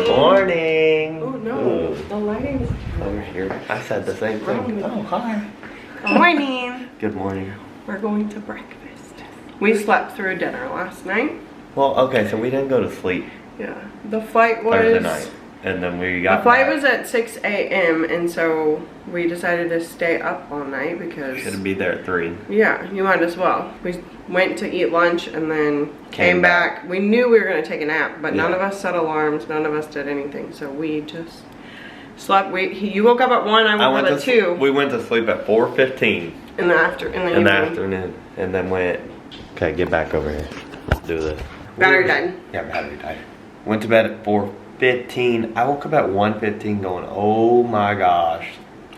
Good morning. Oh no, the lighting's over here. I said the same thing. Oh, hi. Good morning. Good morning. We're going to breakfast. We slept through dinner last night. Well, okay, so we didn't go to sleep Yeah, the flight was Thursday night, and then we got the flight back. was at 6 a.m. and so we decided to stay up all night because Should be there at 3. yeah, you might as well. We went to eat lunch and then came back. We knew we were gonna take a nap, but none of us set alarms. None of us did anything, so we just slept. You woke up at 1. I woke up at 2. We went to sleep at 4:15 in the afternoon, and then went. Okay, get back over here. Let's do this. Battery died. Yeah, battery died. Went to bed at 4:15. I woke up at 1:15 going, oh my gosh.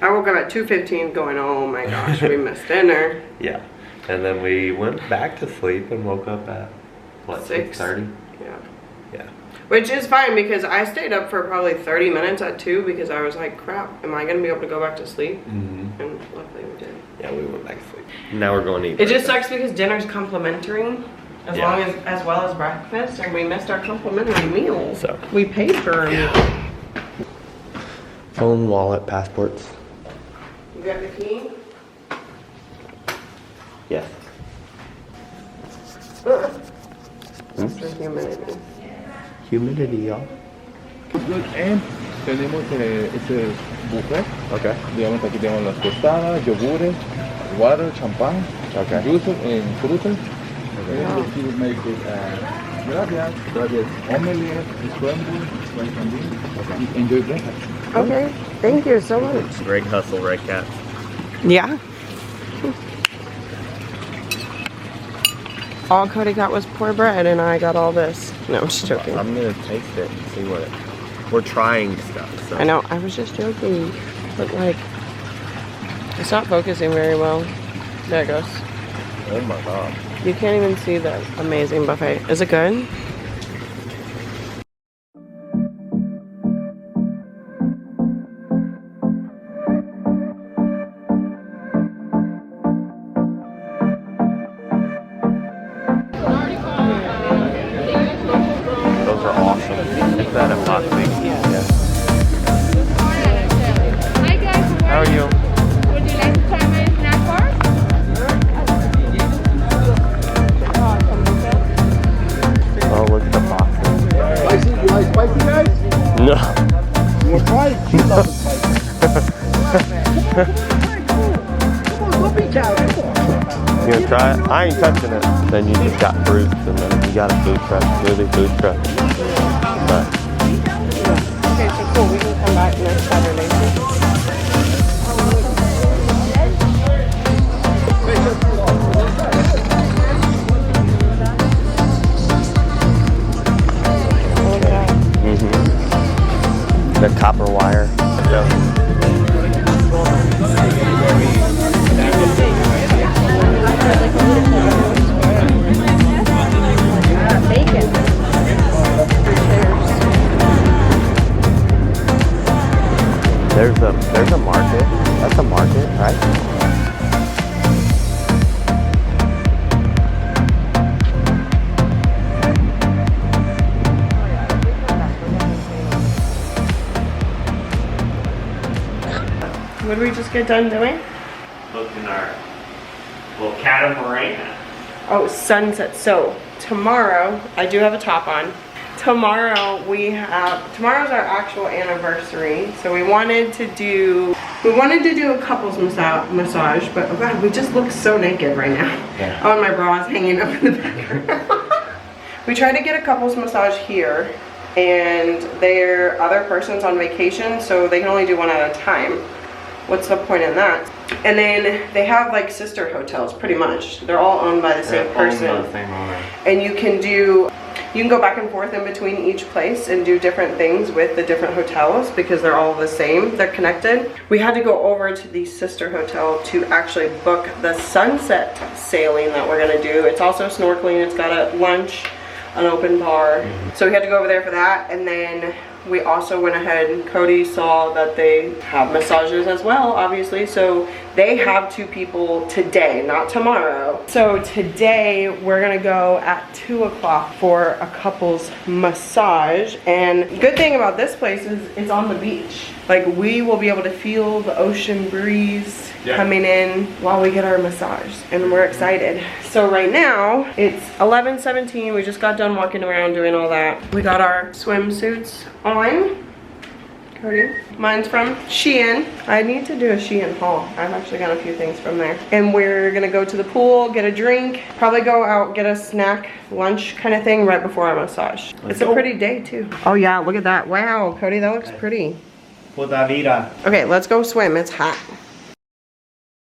I woke up at 2:15 going, oh my gosh, we missed dinner. Yeah. And then we went back to sleep and woke up at, what, 6:30? Yeah. Yeah. Which is fine because I stayed up for probably 30 minutes at 2 because I was like, crap, am I going to be able to go back to sleep? Mm-hmm. And luckily we did. Yeah, we went back to sleep. Now we're going to eat. It just sucks because dinner's complimentary as well as breakfast, and we missed our complimentary meal. So we paid for a meal. Phone, wallet, passports. You got the key? Yes. Extra humidity. Humidity, y'all. Good, and tenemos ese buffet. Okay. Digamos, aquí tenemos las tostadas, yogures, water, champán, juices, and frutas. Okay. Wow. He would make it, gracias, omelette, scrambled, rice and beans. Okay. Enjoy breakfast. Okay, thank you so much. Greg hustle, right, cats? Yeah. All Cody got was poor bread, and I got all this. No, I'm just joking. I'm gonna taste it and see what it. We're trying stuff. So. I know, I was just joking, but like, it's not focusing very well. There it goes. Oh my god. You can't even see the amazing buffet. Is it good? Those are awesome. It's that in Las Vegas. Yeah. Hi guys, How are you? would you like to try my snack bar? Oh, look at the boxes. Spicy? You like spicy, guys? No. You want to try it? She loves spicy. Come on, don't be cow. Come on. You gonna try it? I ain't touching it. Then you just got fruits, and then you got a food truck, smoothie food truck. But Okay, so cool. We can come back next Saturday. the copper wire. There's a market. That's a market, right? What did we just get done doing? Looking our little catamaran. Oh, sunset. So tomorrow, I do have a top on. Tomorrow's our actual anniversary. So we wanted to do a couples massage, but oh god, we just look so naked right now. Yeah. Oh, and my bra is hanging up in the background. We tried to get a couples massage here, and their other person's on vacation, so they can only do one at a time. What's the point in that? And then they have like sister hotels, pretty much. They're all owned by the same person. And you can go back and forth in between each place and do different things with the different hotels because they're all the same. They're connected. We had to go over to the sister hotel to actually book the sunset sailing that we're gonna do. It's also snorkeling. It's got a lunch, an open bar. So we had to go over there for that, and then we also went ahead and Cody saw that they have massages as well, obviously. So they have 2 people today, not tomorrow. So today we're gonna go at 2 o'clock for a couple's massage. And good thing about this place is it's on the beach. Like, we will be able to feel the ocean breeze coming in while we get our massage, and we're excited. So right now it's 11:17. We just got done walking around doing all that. We got our swimsuits on. Cody, mine's from Shein. I need to do a Shein haul. I've actually got a few things from there. And we're gonna go to the pool, get a drink, probably go out, get a snack, lunch kind of thing right before our massage. It's a pretty day too. Oh yeah, look at that. Wow, Cody, that looks pretty. Puta vida. Okay, let's go swim. It's hot.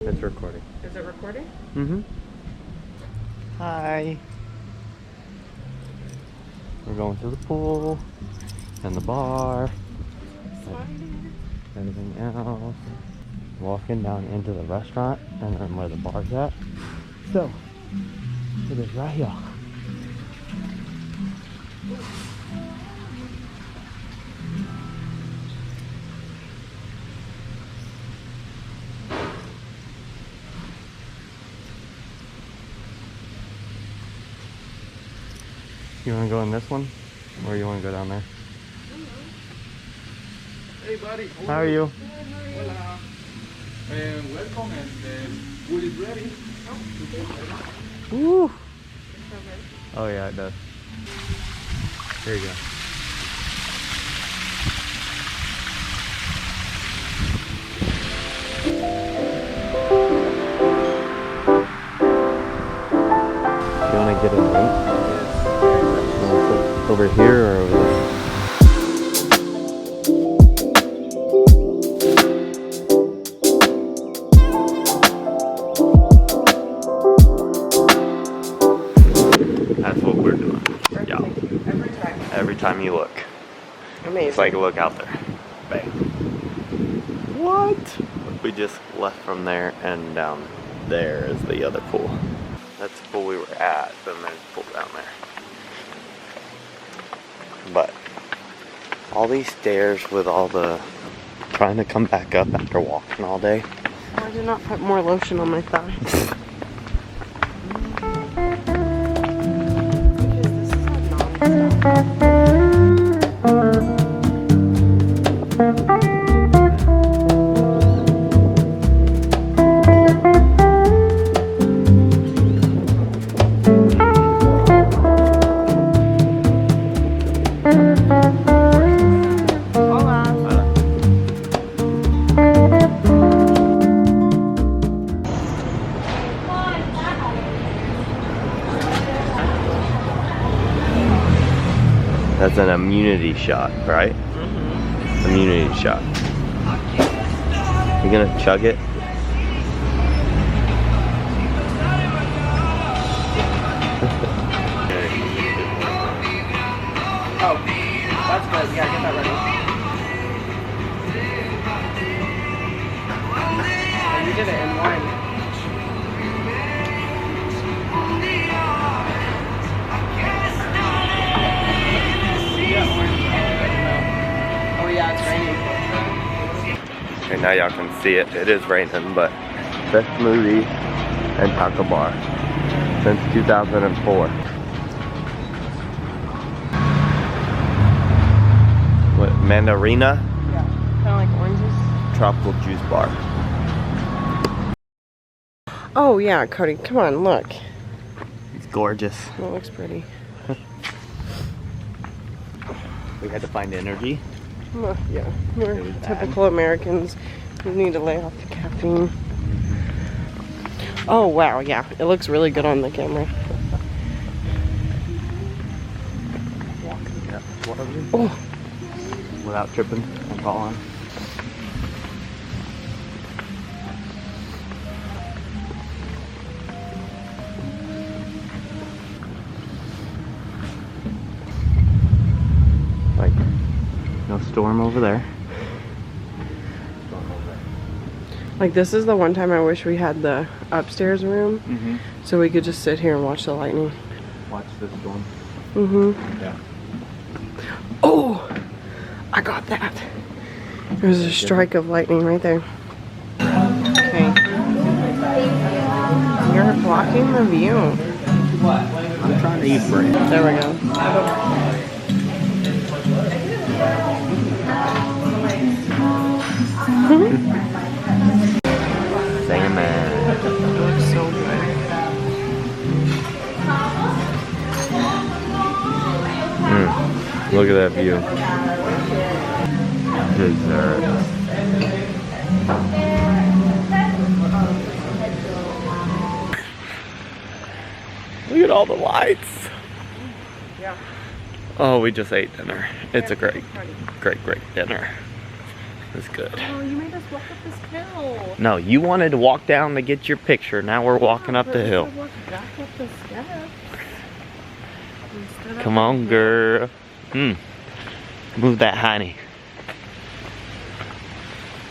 It's recording. Is it recording? Mm-hmm. Hi. We're going to the pool and the bar. Everything else. Walking down into the restaurant and then where the bar's at. So, it is right here. You want to go in this one? Or you want to go down there? Hey buddy, How are you? Hola. Welcome, and food is ready. Woo! Oh yeah, it does. There you go. You want to get a drink? Over here or over there? That's what we're doing. Yeah. Every time. Every time you look. Amazing. It's like a look out there. Bang. What? We just left from there and down there is the other pool. That's the pool we were at, then there's a pool down there. But all these stairs with all the trying to come back up after walking all day. I did not put more lotion on my thigh. That's an immunity shot, right? Mm-hmm. Immunity shot. You gonna chug it? Oh, that's good. Yeah, get that ready. Oh, you did it in one. Oh yeah, it's raining. Okay, now y'all can see it. It is raining, but best smoothie and taco bar since 2004. What, mandarina? Yeah, kind of like oranges. Tropical juice bar. Oh yeah, Cody, come on, look. It's gorgeous. That looks pretty. We had to find energy. Yeah, we're typical Americans. We need to lay off the caffeine. Oh wow, yeah, it looks really good on the camera. Yeah, whatever. Oh, Without tripping and falling. Like, no storm over there. like this is the one time I wish we had the upstairs room, Mm-hmm. so we could just sit here and watch the lightning. Watch the storm. Mm-hmm. Yeah. Oh, I got that. There's a strike of lightning right there. Okay. You're blocking the view. I'm trying to eat bread. There we go. Salmon. It looks so good. Look at that view. Dessert. Look at all the lights. Yeah. Oh, we just ate dinner. It's a great dinner. It's good. Oh, you made us walk up this hill. No, you wanted to walk down to get your picture. Now we're walking up the hill. Walk back up the steps. Instead of Come on, girl. Move that honey.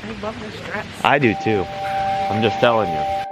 I love this dress. I do too. I'm just telling you.